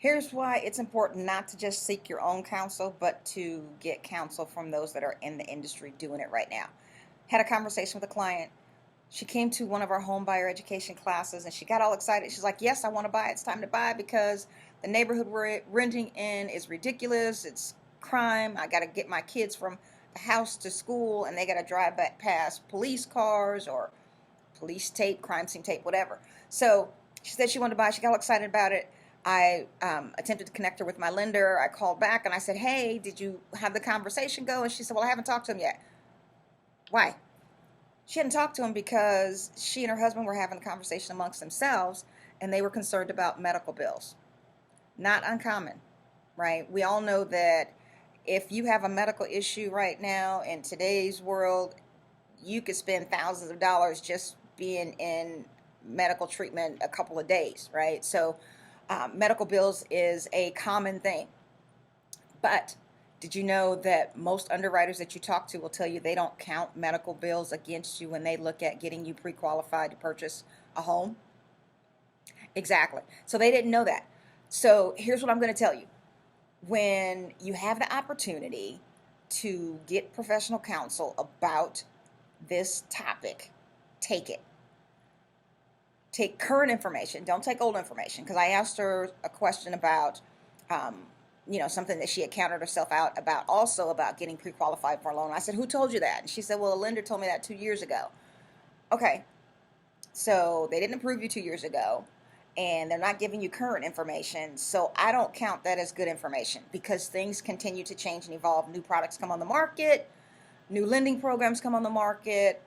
Here's why it's important not to just seek your own counsel, but to get counsel from those that are in the industry doing it right now. Had a conversation with a client. She came to one of our home buyer education classes and she got all excited. She's like, yes, I want to buy. It's time to buy because the neighborhood we're renting in is ridiculous. It's crime. I got to get my kids from the house to school and they got to drive back past police cars or police tape, crime scene tape, whatever. So she said she wanted to buy. She got all excited about it. I attempted to connect her with my lender. I called back and I said, hey, did you have the conversation go? And she said, well, I haven't talked to him yet. Why? She hadn't talked to him because she and her husband were having a conversation amongst themselves and they were concerned about medical bills. Not uncommon, right? We all know that if you have a medical issue right now in today's world, you could spend thousands of dollars just being in medical treatment a couple of days, right? So medical bills is a common thing. But did you know that most underwriters that you talk to will tell you they don't count medical bills against you when they look at getting you pre-qualified to purchase a home? Exactly. So they didn't know that. So here's what I'm going to tell you. When you have the opportunity to get professional counsel about this topic, take it. Take current information. Don't take old information. Because I asked her a question about, something that she had counted herself out about, also about getting pre-qualified for a loan. I said, who told you that? And she said, well, a lender told me that 2 years ago. Okay, so they didn't approve you 2 years ago, and they're not giving you current information. So I don't count that as good information because things continue to change and evolve. New products come on the market. New lending programs come on the market.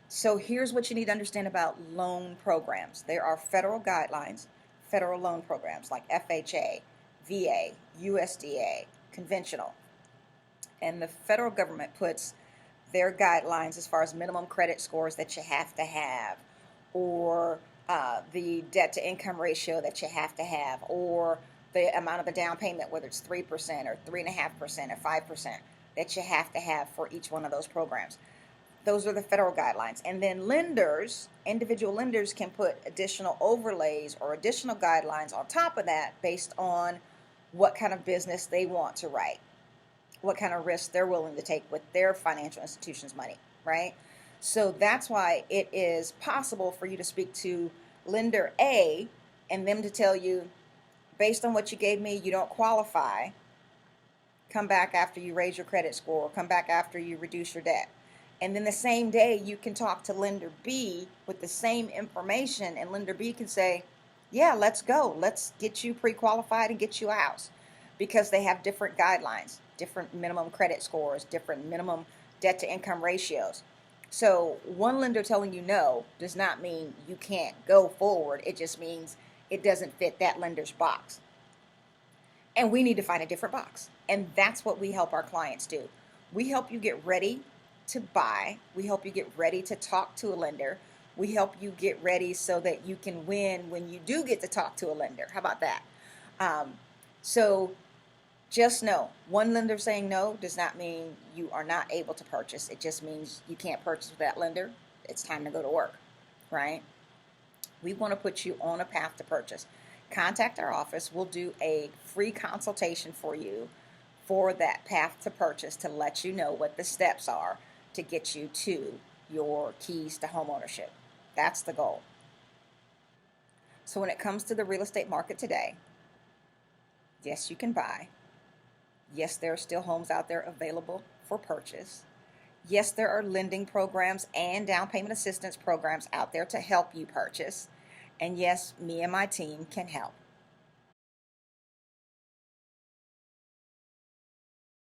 So here's what you need to understand about loan programs. There are federal guidelines, federal loan programs like FHA, VA, USDA, conventional. And the federal government puts their guidelines as far as minimum credit scores that you have to have, or the debt to income ratio that you have to have, or the amount of the down payment, whether it's 3% or 3.5% or 5% that you have to have for each one of those programs. Those are the federal guidelines. And then lenders, individual lenders can put additional overlays or additional guidelines on top of that based on what kind of business they want to write, what kind of risk they're willing to take with their financial institution's money, right? So that's why it is possible for you to speak to lender A and them to tell you, based on what you gave me, you don't qualify. Come back after you raise your credit score, come back after you reduce your debt. And then the same day you can talk to lender B with the same information, and lender B can say, yeah, let's go. Let's get you pre-qualified and get you a house, because they have different guidelines, different minimum credit scores, different minimum debt to income ratios. So one lender telling you no does not mean you can't go forward. It just means it doesn't fit that lender's box. And we need to find a different box. And that's what we help our clients do. We help you get ready to buy. We help you get ready to talk to a lender. We help you get ready so that you can win when you do get to talk to a lender. How about that? So just know, one lender saying no does not mean you are not able to purchase. It just means you can't purchase with that lender. It's time to go to work, right? We want to put you on a path to purchase. Contact our office. We'll do a free consultation for you for that path to purchase, to let you know what the steps are to get you to your keys to home ownership. That's the goal. So when it comes to the real estate market today, yes, you can buy. Yes, there are still homes out there available for purchase. Yes, there are lending programs and down payment assistance programs out there to help you purchase. And yes, me and my team can help.